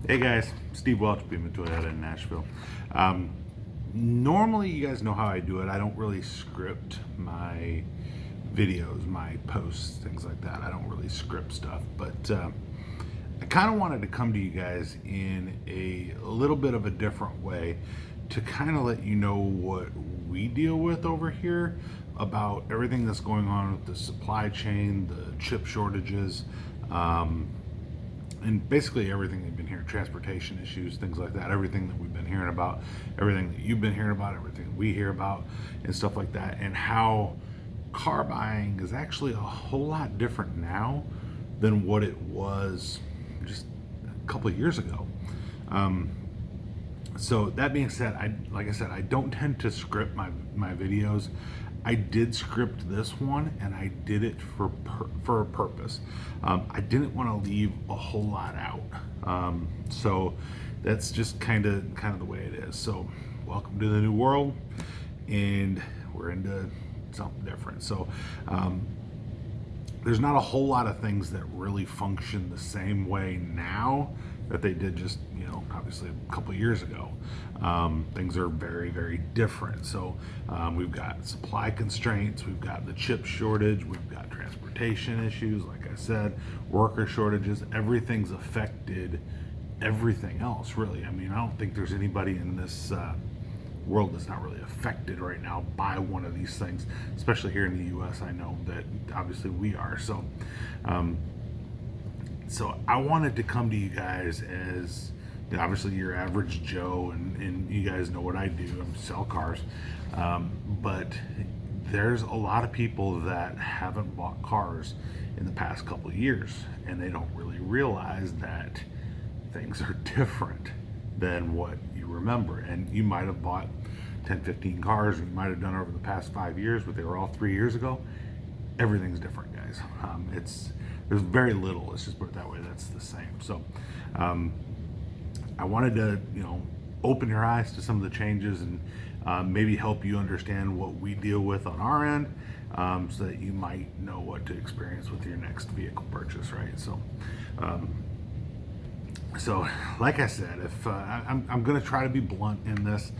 Hey guys, Steve Welch, Beam Toyota in Nashville. Normally, you guys know how I do it. I don't really script my videos, my posts, things like that. I don't really script stuff, but I kind of wanted to come to you guys in a little bit of a different way to kind of let you know what we deal with over here about everything that's going on with the supply chain, the chip shortages. And basically everything you've been hearing, transportation issues, things like that, everything that we've been hearing about, everything that you've been hearing about, everything we hear about, and stuff like that, and how car buying is actually a whole lot different now than what it was just a couple of years ago. So that being said, like I said, I don't tend to script my videos. I did script this one, and I did it for a purpose. I didn't want to leave a whole lot out, so that's just kind of the way it is. So, welcome to the new world, and we're into something different. So, there's not a whole lot of things that really function the same way now that they did just, obviously a couple of years ago. Things are very, very different. So we've got supply constraints, we've got the chip shortage, we've got transportation issues, like I said, worker shortages. Everything's affected everything else, really. I mean, I don't think there's anybody in this world that's not really affected right now by one of these things, especially here in the U.S. I know that obviously we are. So, so I wanted to come to you guys as obviously your average Joe, and you guys know what I do. I sell cars, but there's a lot of people that haven't bought cars in the past couple of years, and they don't really realize that things are different than what you remember. And you might have bought 10, 15 cars, or you might have done over the past 5 years, but they were all 3 years ago. Everything's different, guys. There's very little, let's just put it that way, that's the same. So I wanted to, open your eyes to some of the changes, and maybe help you understand what we deal with on our end, so that you might know what to experience with your next vehicle purchase, right? So, like I said, if I'm going to try to be blunt in this,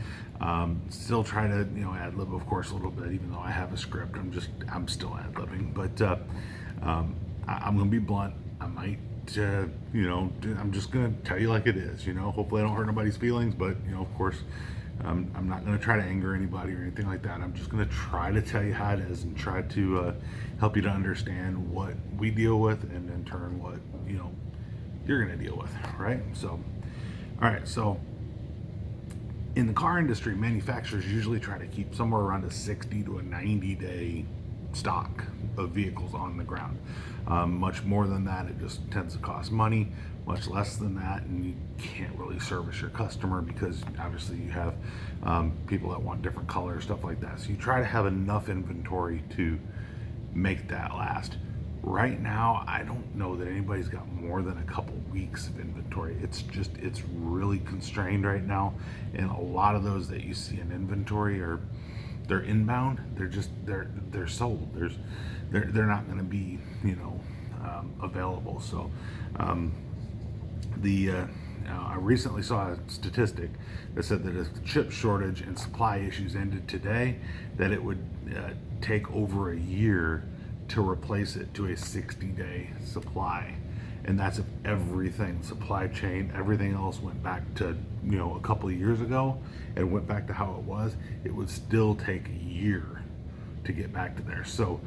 still try to ad lib, of course, a little bit. Even though I have a script, I'm still ad libbing. But I'm going to be blunt. I might, I'm just going to tell you like it is. Hopefully I don't hurt nobody's feelings. But of course, I'm not going to try to anger anybody or anything like that. I'm just going to try to tell you how it is, and try to help you to understand what we deal with, and in turn what you're going to deal with, right? So, all right. So, in the car industry, manufacturers usually try to keep somewhere around a 60 to a 90-day stock of vehicles on the ground. Much more than that, it just tends to cost money. Much less than that, and you can't really service your customer, because obviously you have people that want different colors, stuff like that. So you try to have enough inventory to make that last. Right now, I don't know that anybody's got more than a couple weeks of inventory. It's really constrained right now, and a lot of those that you see in inventory they're inbound. They're sold. They're not going to be available. So I recently saw a statistic that said that if the chip shortage and supply issues ended today, that it would take over a year to replace it to a 60-day supply. And that's if everything, supply chain, everything else went back to a couple of years ago and went back to how it was. It would still take a year to get back to there. So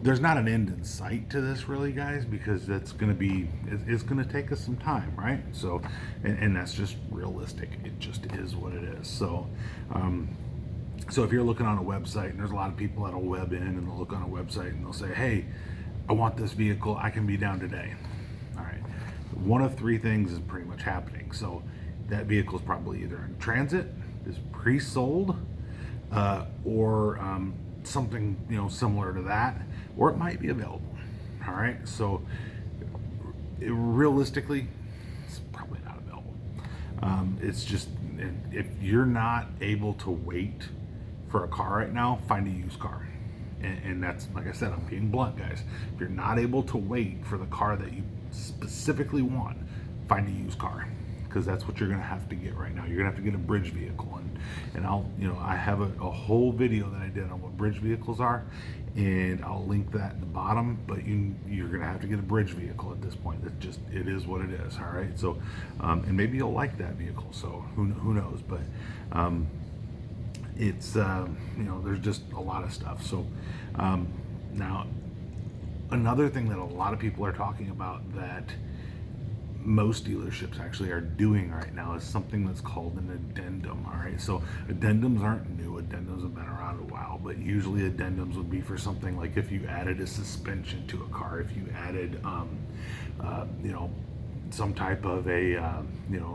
there's not an end in sight to this, really, guys, because it's going to take us some time, right? So, and that's just realistic. It just is what it is. So so if you're looking on a website, and there's a lot of people that'll web in and they'll look on a website and they'll say, hey, I want this vehicle, I can be down today. All right, one of three things is pretty much happening. So that vehicle is probably either in transit, is pre-sold, or something similar to that, or it might be available. All right, so realistically, it's probably not available. It's just, if you're not able to wait for a car right now, find a used car. And that's, like I said, I'm being blunt, guys. If you're not able to wait for the car that you specifically want, find a used car. because that's what you're going to have to get right now. You're going to have to get a bridge vehicle, and I'll, I have a whole video that I did on what bridge vehicles are, and I'll link that at the bottom. But you're going to have to get a bridge vehicle at this point. It is what it is. All right. So, and maybe you'll like that vehicle. So who knows? But it's there's just a lot of stuff. So now another thing that a lot of people are talking about that most dealerships actually are doing right now is something that's called an addendum. All right, so addendums aren't new. Addendums have been around a while, but usually addendums would be for something like if you added a suspension to a car, if you added some type of a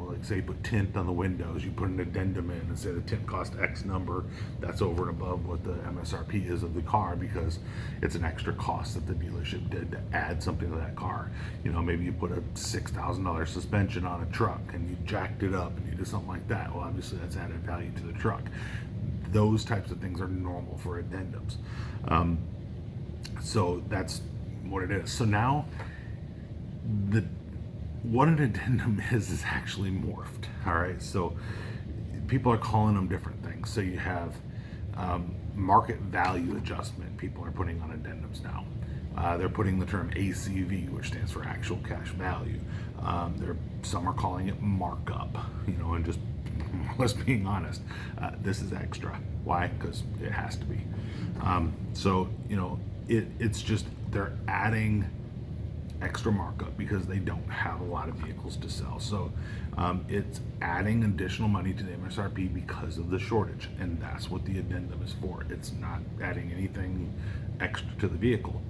like say put tint on the windows, you put an addendum in and say the tint cost X number. That's over and above what the MSRP is of the car, because it's an extra cost that the dealership did to add something to that car. Maybe you put a $6,000 suspension on a truck and you jacked it up and you did something like that. Well, obviously that's added value to the truck. Those types of things are normal for addendums. So that's what it is. So now what an addendum is actually morphed. All right, so people are calling them different things. So you have market value adjustment. People are putting on addendums now. They're putting the term ACV, which stands for actual cash value. Some are calling it markup. And just let's being honest, this is extra. Why? Because it has to be. It's just they're adding extra markup because they don't have a lot of vehicles to sell. So it's adding additional money to the MSRP because of the shortage, and that's what the addendum is for. It's not adding anything extra to the vehicle.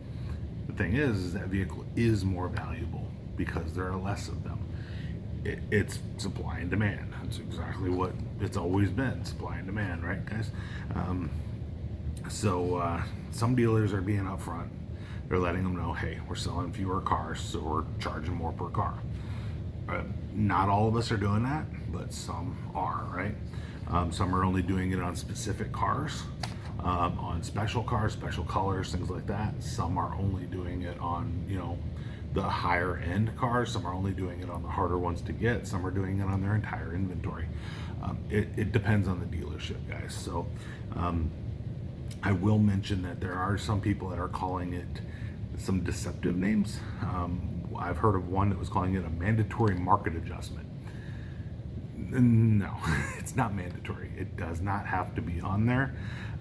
The thing is that vehicle is more valuable because there are less of them. It's supply and demand. That's exactly what it's always been, supply and demand, right, guys? Some dealers are being upfront. They're letting them know, hey, we're selling fewer cars, so we're charging more per car. Not all of us are doing that, but some are, right? Some are only doing it on specific cars, on special cars, special colors, things like that. Some are only doing it on, the higher end cars. Some are only doing it on the harder ones to get. Some are doing it on their entire inventory. It depends on the dealership, guys. So I will mention that there are some people that are calling it some deceptive names. I've heard of one that was calling it a mandatory market adjustment. No, it's not mandatory. It does not have to be on there.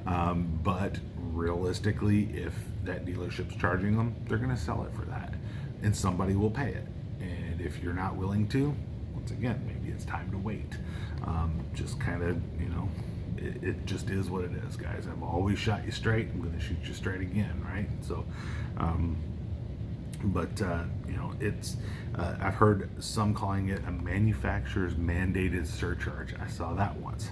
But realistically, if that dealership's charging them, they're going to sell it for that, and somebody will pay it. And if you're not willing to, once again, maybe it's time to wait. Just kind of, it just is what it is, guys. I've always shot you straight. I'm going to shoot you straight again, right? So, it's, I've heard some calling it a manufacturer's mandated surcharge. I saw that once.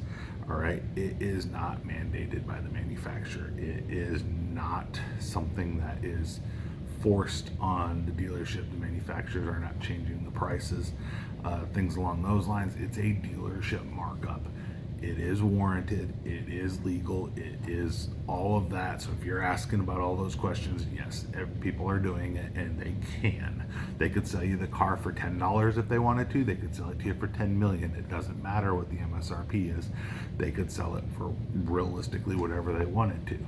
All right. It is not mandated by the manufacturer. It is not something that is forced on the dealership. The manufacturers are not changing the prices, things along those lines. It's a dealership markup. It is warranted, it is legal, it is all of that. So if you're asking about all those questions, yes, people are doing it, and they can. They could sell you the car for $10 if they wanted to. They could sell it to you for $10 million. It doesn't matter what the MSRP is. They could sell it for realistically whatever they wanted to.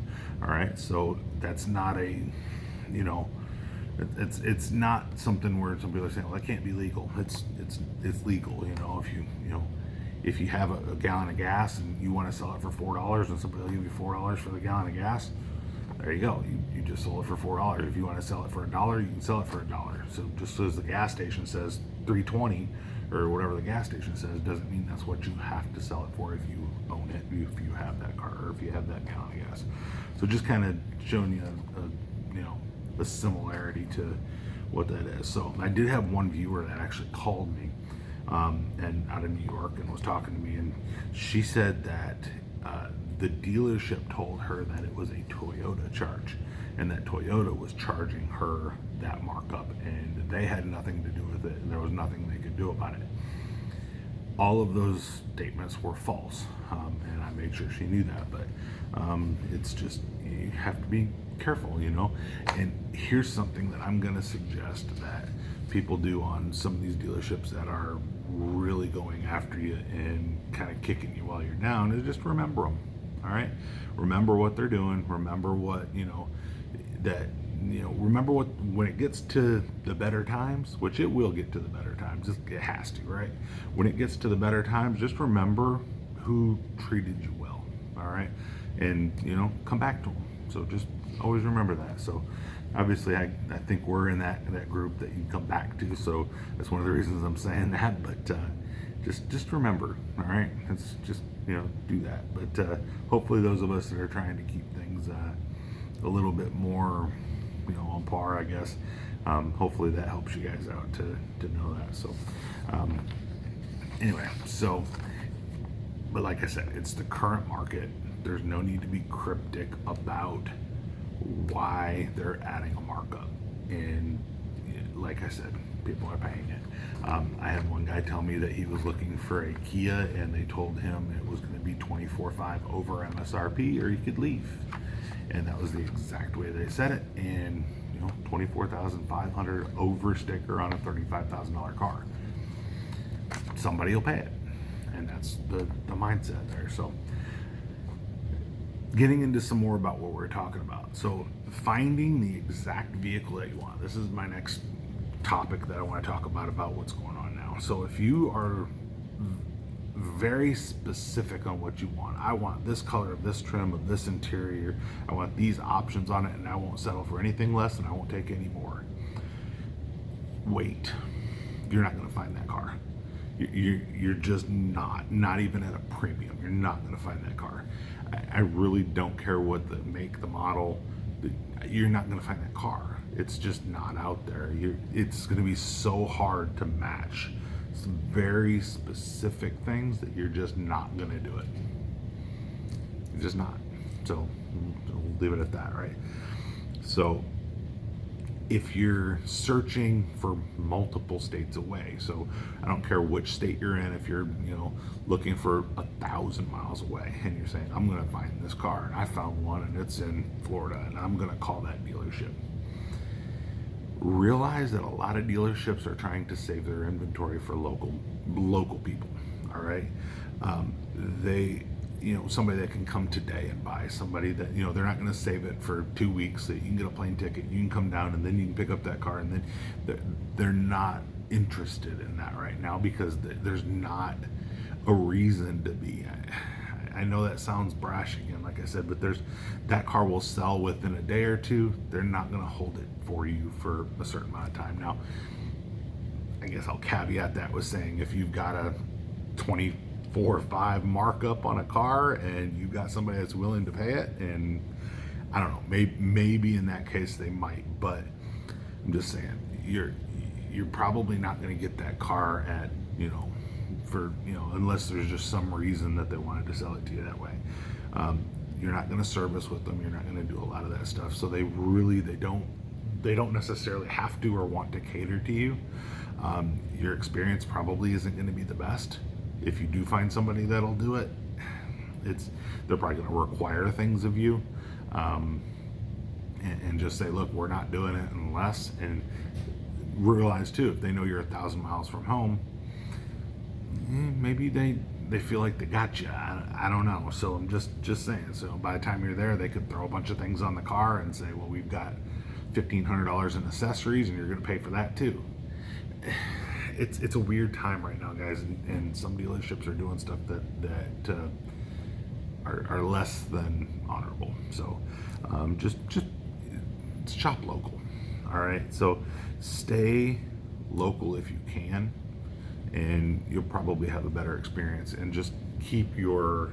All right, so that's not a, it's not something where some people are saying, well, that can't be legal. It's legal. If you have a gallon of gas and you want to sell it for $4 and somebody will give you $4 for the gallon of gas, there you go. You just sold it for $4. If you want to sell it for $1, you can sell it for $1. So just as the gas station says $3.20 or whatever the gas station says, doesn't mean that's what you have to sell it for if you own it, if you have that car, or if you have that gallon of gas. So just kind of showing you a similarity to what that is. So I did have one viewer that actually called me and out of New York, and was talking to me, and she said that the dealership told her that it was a Toyota charge, and that Toyota was charging her that markup, and they had nothing to do with it, and there was nothing they could do about it. All of those statements were false, and I made sure she knew that. But it's just, you have to be careful, And here's something that I'm going to suggest that people do on some of these dealerships that are really going after you and kind of kicking you while you're down is just remember them. All right, remember what they're doing. Remember what remember what, when it gets to the better times, which it will get to the better times, it has to, right? When it gets to the better times, just remember who treated you well. All right, and come back to them. So just always remember that. So obviously I think we're in that group that you come back to, so that's one of the reasons I'm saying that. But just remember, all right? It's just do that. But hopefully those of us that are trying to keep things a little bit more on par, I guess, hopefully that helps you guys out to know that. So anyway, so but like I said, it's the current market. There's no need to be cryptic about why they're adding a markup, and like I said, people are paying it. I had one guy tell me that he was looking for a Kia and they told him it was going to be $24,500 over MSRP or he could leave, and that was the exact way they said it. And $24,500 over sticker on a $35,000 car, somebody will pay it, and that's the mindset there. So getting into some more about what we're talking about. So finding the exact vehicle that you want. This is my next topic that I want to talk about what's going on now. So if you are very specific on what you want, I want this color, of this trim, of this interior, I want these options on it, and I won't settle for anything less, and I won't take any more. Wait, you're not going to find that car. You're just not even at a premium. You're not going to find that car. I really don't care what the make, the model. You're not going to find that car. It's just not out there. It's going to be so hard to match some very specific things that you're just not going to do it. You're just not. So we'll leave it at that, right? So if you're searching for multiple states away, so I don't care which state you're in, if you're looking for 1,000 miles away and you're saying, I'm going to find this car, and I found one and it's in Florida, and I'm going to call that dealership. Realize that a lot of dealerships are trying to save their inventory for local people. All right, they somebody that can come today and buy, somebody that they're not going to save it for 2 weeks so you can get a plane ticket, you can come down, and then you can pick up that car, and then they're not interested in that right now because there's not a reason to be. I know that sounds brash again, like I said, but that car will sell within a day or two. They're not going to hold it for you for a certain amount of time. Now, I guess I'll caveat that with saying if you've got a 24/5 markup on a car and you've got somebody that's willing to pay it, and I don't know, maybe in that case they might, but I'm just saying you're probably not going to get that car at for unless there's just some reason that they wanted to sell it to you that way. You're not going to service with them. You're not going to do a lot of that stuff. So they don't necessarily have to or want to cater to you. Your experience probably isn't going to be the best. If you do find somebody that'll do it, they're probably going to require things of you, and just say, look, we're not doing it unless. And realize too, if they know you're 1,000 miles from home, maybe they feel like they got you. I don't know. So I'm just saying. So by the time you're there, they could throw a bunch of things on the car and say, well, we've got $1,500 in accessories, and you're going to pay for that too. It's a weird time right now, guys, and some dealerships are doing stuff that are less than honorable. So just shop local. All right. So stay local if you can, and you'll probably have a better experience, and just keep your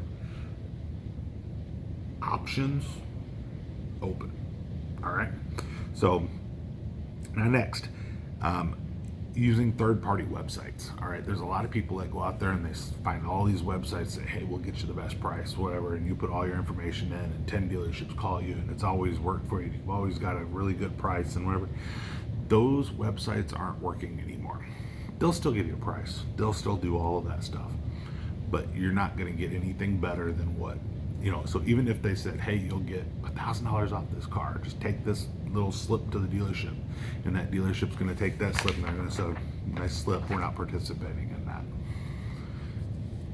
options open. All right. So now next, using third-party websites. All right, there's a lot of people that go out there and they find all these websites that, hey, we'll get you the best price, whatever, and you put all your information in, and 10 dealerships call you, and it's always worked for you. You've always got a really good price and whatever. Those websites aren't working anymore. They'll still give you a price. They'll still do all of that stuff, but you're not going to get anything better than what So even if they said, hey, you'll get $1,000 off this car, just take this little slip to the dealership, and that dealership's going to take that slip and they're going to say, nice slip, we're not participating in that.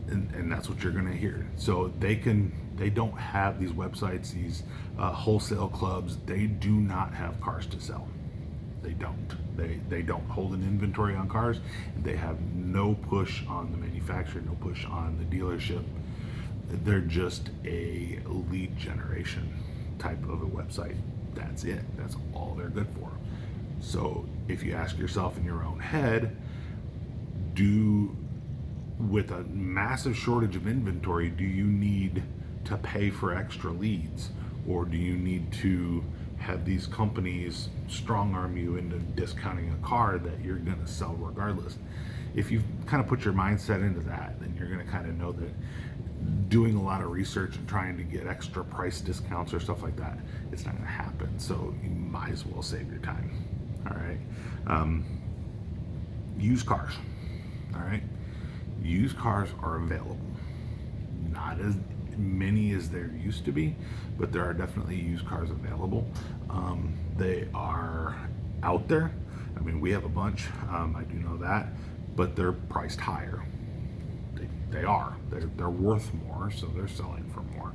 And that's what you're going to hear. So they don't have these websites, these wholesale clubs, they do not have cars to sell. They don't. They don't hold an inventory on cars. They have no push on the manufacturer, no push on the dealership. They're just a lead generation type of a website. That's it. That's all they're good for. So if you ask yourself in your own head, with a massive shortage of inventory, do you need to pay for extra leads, or do you need to have these companies strong arm you into discounting a car that you're going to sell regardless? If you kind of put your mindset into that, then you're going to kind of know that doing a lot of research and trying to get extra price discounts or stuff like that, it's not going to happen. So you might as well save your time. All right. Used cars. All right. Used cars are available. Not as many as there used to be, but there are definitely used cars available. They are out there. I mean, we have a bunch. I do know that, but they're priced higher. They are. They're worth more, so they're selling for more.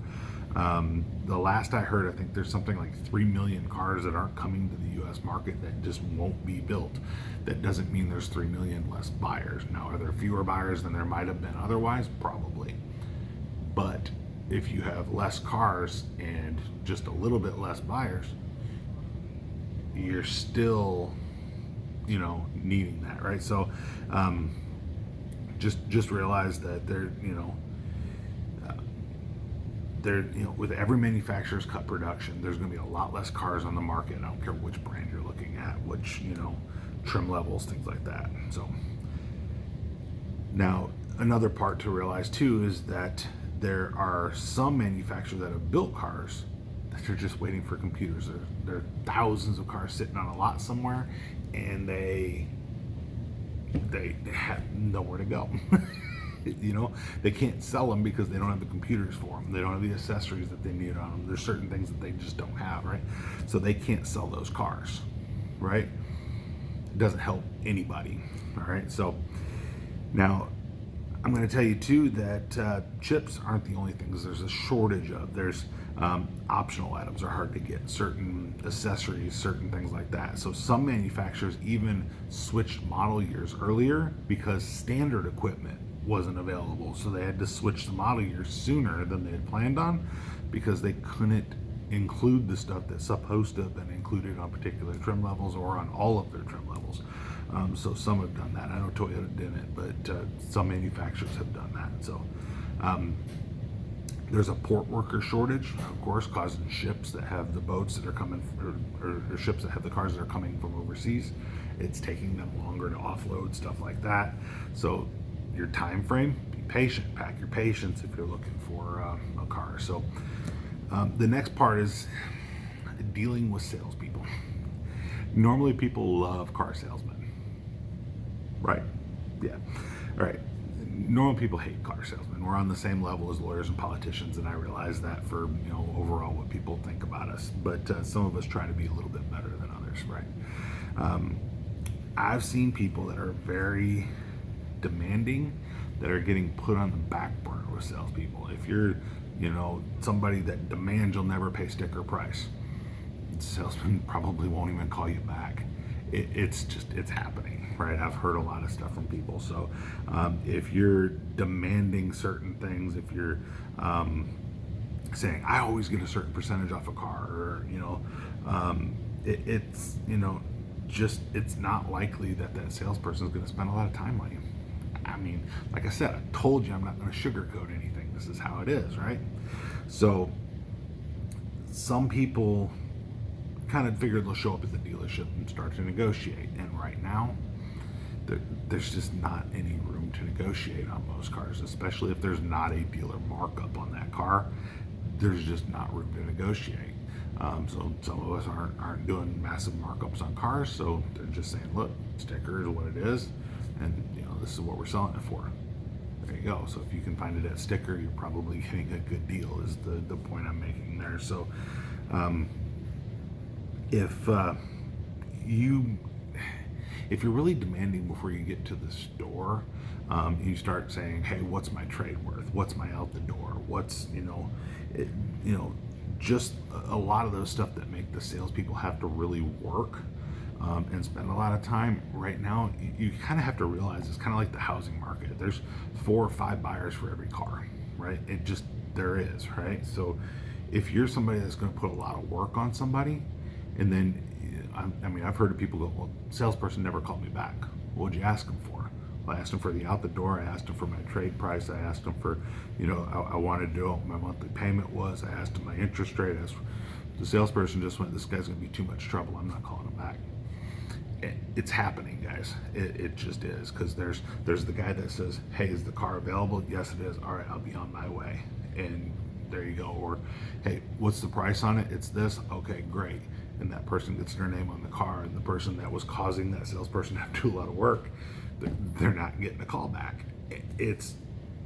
The last I heard, I think there's something like 3 million cars that aren't coming to the U.S. market that just won't be built. That doesn't mean there's 3 million less buyers. Now, are there fewer buyers than there might have been otherwise? Probably. But if you have less cars and just a little bit less buyers, you're still, needing that, right? So, just realize that with every manufacturer's cut production, there's going to be a lot less cars on the market. I don't care which brand you're looking at, which, trim levels, things like that. So now another part to realize too is that there are some manufacturers that have built cars that they're just waiting for computers. There are thousands of cars sitting on a lot somewhere, and they have nowhere to go. They can't sell them because they don't have the computers for them. They don't have the accessories that they need on them. There's certain things that they just don't have, right? So they can't sell those cars, right? It doesn't help anybody, all right? So now I'm going to tell you too that chips aren't the only things there's a shortage of. There's optional items are hard to get, certain accessories, certain things like that. So some manufacturers even switched model years earlier because standard equipment wasn't available. So they had to switch the model year sooner than they had planned on because they couldn't include the stuff that's supposed to have been included on particular trim levels or on all of their trim levels. So some have done that. I know Toyota didn't, but some manufacturers have done that. So there's a port worker shortage, of course, causing ships that have the boats that are coming, or ships that have the cars that are coming from overseas. It's taking them longer to offload, stuff like that. So your time frame, be patient, pack your patience if you're looking for a car. So the next part is dealing with salespeople. Normally people love car salesmen, right? Yeah, all right. Normal people hate car salesmen. We're on the same level as lawyers and politicians, and I realize that for overall what people think about us. But some of us try to be a little bit better than others, right? I've seen people that are very demanding that are getting put on the back burner with salespeople. If you're, somebody that demands you'll never pay sticker price, the salesman probably won't even call you back. It's happening, right? I've heard a lot of stuff from people. So if you're demanding certain things, if you're saying I always get a certain percentage off a car, or it's not likely that salesperson is going to spend a lot of time on you. I mean, like I said, I told you I'm not going to sugarcoat anything. This is how it is, right? So some people kind of figure they'll show up at the dealership and start to negotiate. And right now, there's just not any room to negotiate on most cars, especially if there's not a dealer markup on that car. There's just not room to negotiate. So some of us aren't doing massive markups on cars, so they're just saying, look, sticker is what it is, and this is what we're selling it for. there you go. So if you can find it at sticker, you're probably getting a good deal, is the point I'm making there. So if you if you're really demanding before you get to the store, you start saying, "Hey, what's my trade worth? What's my out the door? What's it, just a lot of those stuff that make the salespeople have to really work and spend a lot of time. Right now, you kind of have to realize it's kind of like the housing market. There's 4 or 5 buyers for every car, right? It just there is, right? So if you're somebody that's going to put a lot of work on somebody, and then I mean, I've heard of people go, well, salesperson never called me back. What'd you ask them for? Well, I asked them for the out the door. I asked them for my trade price. I asked them for, I wanted to know what my monthly payment was. I asked them my interest rate. The salesperson just went, this guy's going to be too much trouble. I'm not calling him back. It's happening, guys. It just is, because there's the guy that says, hey, is the car available? Yes, it is. All right, I'll be on my way. And there you go. Or, hey, what's the price on it? It's this. Okay, great. And that person gets their name on the car, and the person that was causing that salesperson to have to do a lot of work, they're not getting a call back. It's,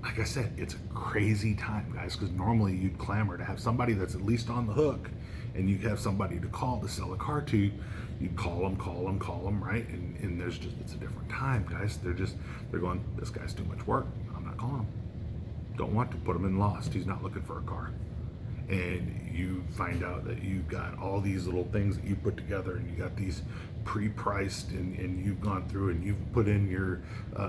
like I said, it's a crazy time, guys, because normally you'd clamor to have somebody that's at least on the hook, and you have somebody to call to sell a car to. You'd call them, right? And it's a different time, guys. They're going, this guy's too much work. I'm not calling him. Don't want to put him in lost. He's not looking for a car. And you find out that you've got all these little things that you put together, and you got these pre-priced, and you've gone through and you've put in your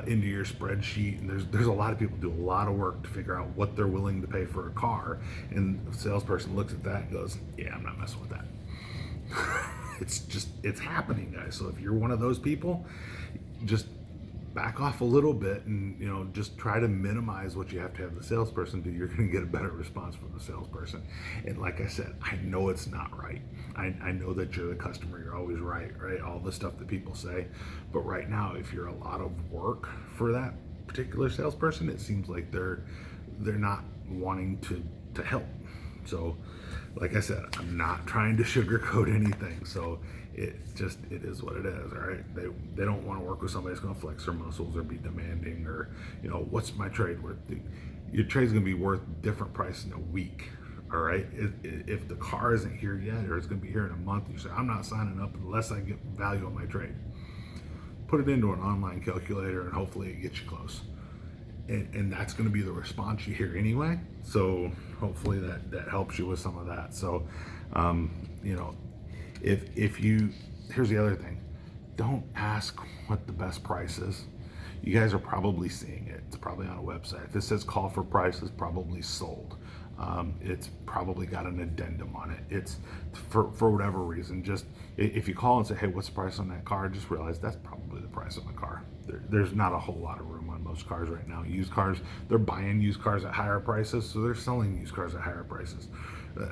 into your spreadsheet, and there's a lot of people do a lot of work to figure out what they're willing to pay for a car, and the salesperson looks at that and goes, yeah, I'm not messing with that. It's happening, guys. So if you're one of those people, just back off a little bit, and just try to minimize what you have to have the salesperson do. You're going to get a better response from the salesperson. And like I said, I know it's not right. I know that you're the customer, you're always right? All the stuff that people say. But right now, if you're a lot of work for that particular salesperson, it seems like they're not wanting to help. So like I said, I'm not trying to sugarcoat anything. So it is what it is. All right. They don't want to work with somebody that's going to flex their muscles or be demanding, or, what's my trade worth? Your trade's going to be worth different price in a week. All right. If the car isn't here yet, or it's going to be here in a month, you say, I'm not signing up unless I get value on my trade. Put it into an online calculator, and hopefully it gets you close. And that's going to be the response you hear anyway. So hopefully that helps you with some of that. So, if you, here's the other thing, don't ask what the best price is. You guys are probably seeing it. It's probably on a website. If it says call for price, it's probably sold. It's probably got an addendum on it. It's for whatever reason. Just if you call and say, hey, what's the price on that car? Just realize that's probably the price on the car. There's not a whole lot of room on most cars right now. Used cars, they're buying used cars at higher prices, so they're selling used cars at higher prices.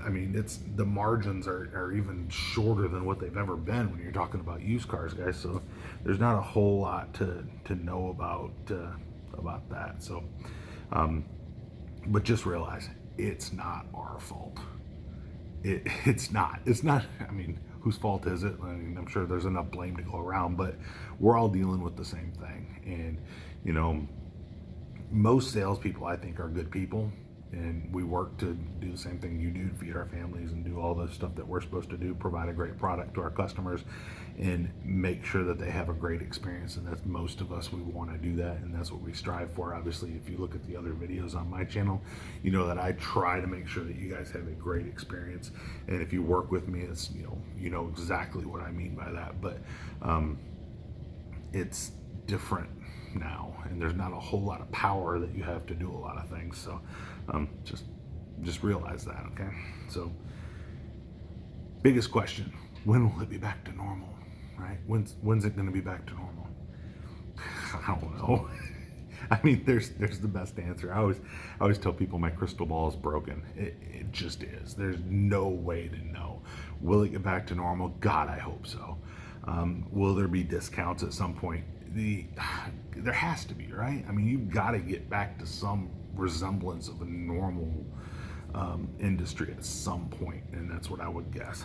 I mean, the margins are even shorter than what they've ever been when you're talking about used cars, guys. So there's not a whole lot to know about that. So, but just realize it's not our fault. It's not. I mean, whose fault is it? I mean, I'm sure there's enough blame to go around, but we're all dealing with the same thing. And most salespeople, I think, are good people, and we work to do the same thing you do, to feed our families and do all the stuff that we're supposed to do, provide a great product to our customers, and make sure that they have a great experience. And that's, most of us, we want to do that, and that's what we strive for. Obviously, if you look at the other videos on my channel, you know that I try to make sure that you guys have a great experience. And if you work with me, it's you know exactly what I mean by that. But it's different now, and there's not a whole lot of power that you have to do a lot of things. So just realize that. Okay, so biggest question, when will it be back to normal? Right? When's it going to be back to normal? I don't know. I mean, there's the best answer. I always tell people my crystal ball is broken. It just is. There's no way to know. Will it get back to normal? God, I hope so. Will there be discounts at some point? There has to be, right? I mean, you've got to get back to some resemblance of a normal industry at some point, and that's what I would guess.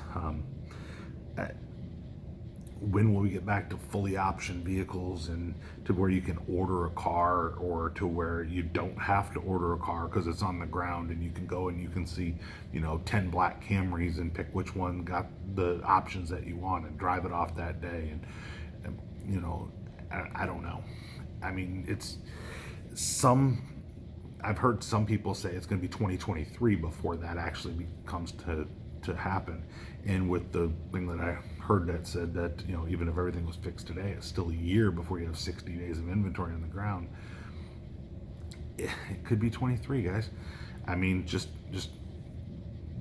when will we get back to fully optioned vehicles, and to where you can order a car, or to where you don't have to order a car because it's on the ground and you can go and you can see, 10 black Camrys and pick which one got the options that you want and drive it off that day. And I don't know. I mean, I've heard some people say it's going to be 2023 before that actually comes to happen. And with the thing that I heard that said that, even if everything was fixed today, it's still a year before you have 60 days of inventory on the ground. It could be 23, guys. I mean, just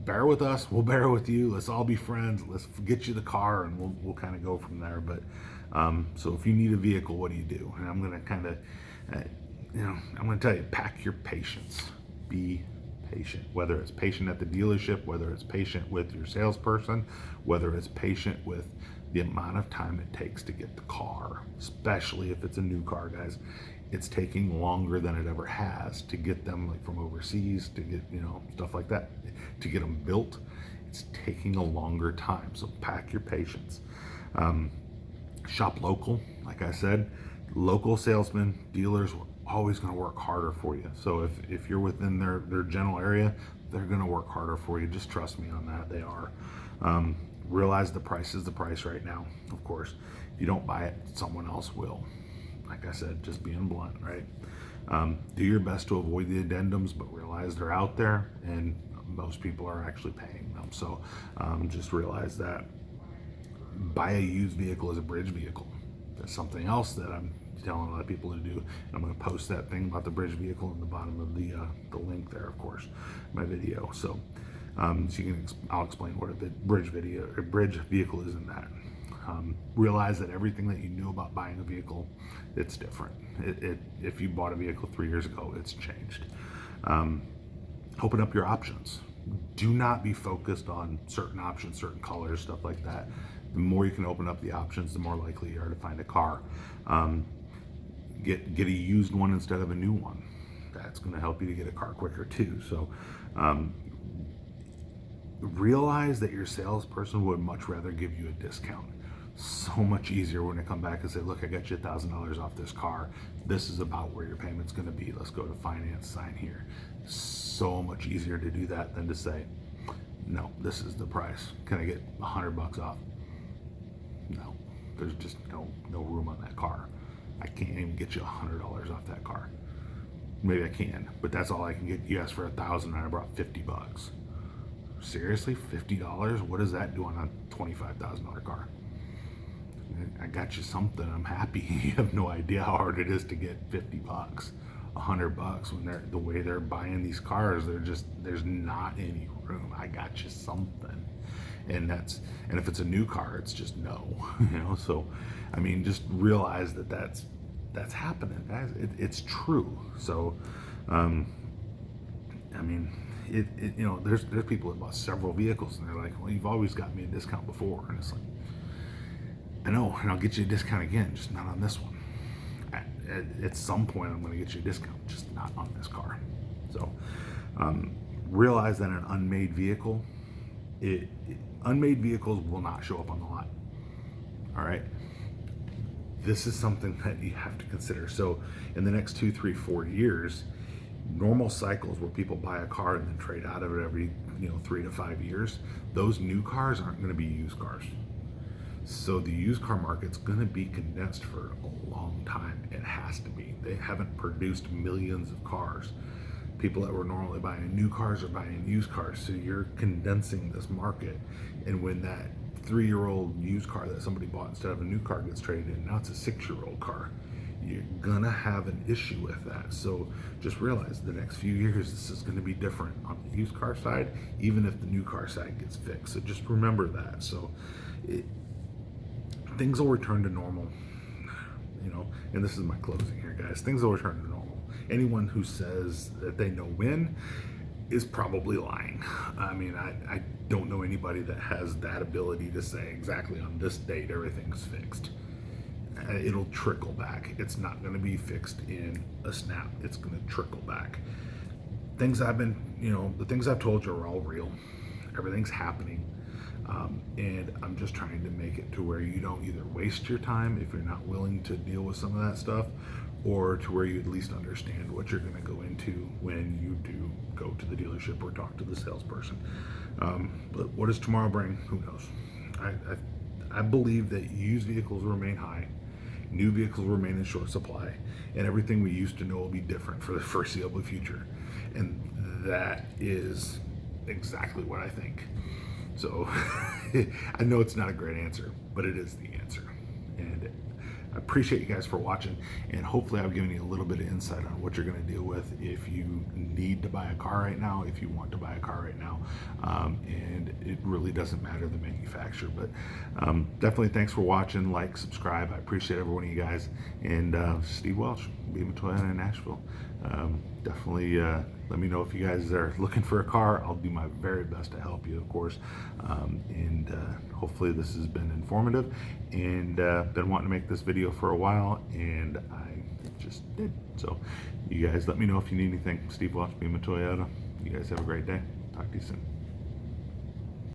bear with us. We'll bear with you. Let's all be friends. Let's get you the car, and we'll kind of go from there. But so if you need a vehicle, what do you do? And I'm going to kind of, I'm going to tell you, pack your patience. Be patient. Whether it's patient at the dealership, whether it's patient with your salesperson, whether it's patient with the amount of time it takes to get the car, especially if it's a new car, guys. It's taking longer than it ever has to get them, like from overseas, to get, stuff like that, to get them built. It's taking a longer time. So pack your patience. Shop local. Like I said, local salesmen, dealers are always going to work harder for you. So if you're within their general area, they're going to work harder for you. Just trust me on that. They are. Realize the price is the price right now. Of course, if you don't buy it, someone else will. Like I said, just being blunt, right? Do your best to avoid the addendums, but realize they're out there, and most people are actually paying them. So just realize that. Buy a used vehicle as a bridge vehicle. That's something else that I'm telling a lot of people to do. And I'm going to post that thing about the bridge vehicle in the bottom of the link there, of course, my video. So, I'll explain what a bridge vehicle is in that. Realize that everything that you knew about buying a vehicle, it's different. If you bought a vehicle 3 years ago, it's changed. Open up your options. Do not be focused on certain options, certain colors, stuff like that. The more you can open up the options, the more likely you are to find a car. Get a used one instead of a new one. That's going to help you to get a car quicker too. So realize that your salesperson would much rather give you a discount. So much easier when they come back and say, look, I got you $1,000 off this car. This is about where your payment's going to be. Let's go to finance, sign here. So much easier to do that than to say, no, this is the price. Can I get $100 off? No, there's just no room on that car. I can't even get you $100 off that car. Maybe I can, but that's all I can get. You asked for $1,000 and I brought $50. Seriously, $50? What does that do on a $25,000 car? I got you something. I'm happy. You have no idea how hard it is to get $50, $100 when the way they're buying these cars. There's not any room. I got you something, and if it's a new car, it's just no. So I mean, just realize that's happening, guys. It's true. So I mean, there's people that bought several vehicles and they're like, well, you've always got me a discount before, and it's like, I know, and I'll get you a discount again, just not on this one. At some point, I'm going to get you a discount, just not on this car. So realize that an unmade vehicle, unmade vehicles will not show up on the lot. All right. This is something that you have to consider. So in the next 2, 3, 4 years, normal cycles where people buy a car and then trade out of it every 3 to 5 years, those new cars aren't going to be used cars. So the used car market's going to be condensed for a long time. It has to be. They haven't produced millions of cars. People that were normally buying new cars are buying used cars. So you're condensing this market. And when that 3-year-old used car that somebody bought instead of a new car gets traded in, now it's a 6-year-old car. You're gonna have an issue with that. So just realize the next few years, this is gonna be different on the used car side, even if the new car side gets fixed. So just remember that. So things will return to normal, and this is my closing here, guys. Things will return to normal. Anyone who says that they know when is probably lying. I mean, I don't know anybody that has that ability to say exactly on this date everything's fixed. It'll trickle back. It's not going to be fixed in a snap. It's going to trickle back. The things I've told you are all real. Everything's happening. And I'm just trying to make it to where you don't either waste your time if you're not willing to deal with some of that stuff, or to where you at least understand what you're going to go into when you do go to the dealership or talk to the salesperson. But what does tomorrow bring? Who knows? I believe that used vehicles will remain high, new vehicles will remain in short supply, and everything we used to know will be different for the foreseeable future. And that is exactly what I think. So I know it's not a great answer, but it is the answer. And I appreciate you guys for watching, and hopefully I've given you a little bit of insight on what you're going to deal with if you need to buy a car right now, if you want to buy a car right now. And it really doesn't matter the manufacturer, but definitely thanks for watching. Like, subscribe. I appreciate every one of you guys. And Steve Welch, Beaman Toyota in Nashville. Definitely let me know if you guys are looking for a car. I'll do my very best to help you, of course. And hopefully this has been informative, and been wanting to make this video for a while, and I just did. So you guys let me know if you need anything. Steve Welch, Beaman Toyota. You guys have a great day. Talk to you soon.